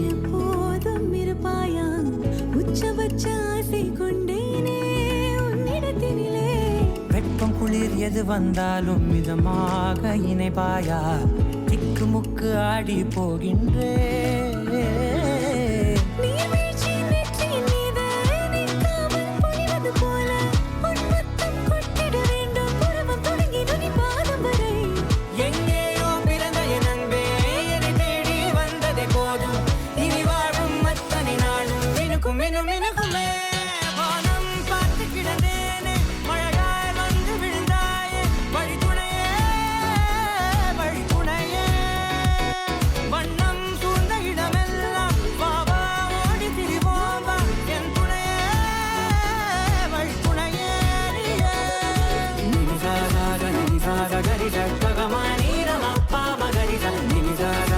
எப்போதும் இருப்பாயா உச்சபட்ச ஆசை கொண்டேனே உன்னிடத்தினிலே வெப்பம் குளிர் எது வந்தாலும் மிதமாக இணைப்பாயா திக்கு முக்கு ஆடி போகின்றே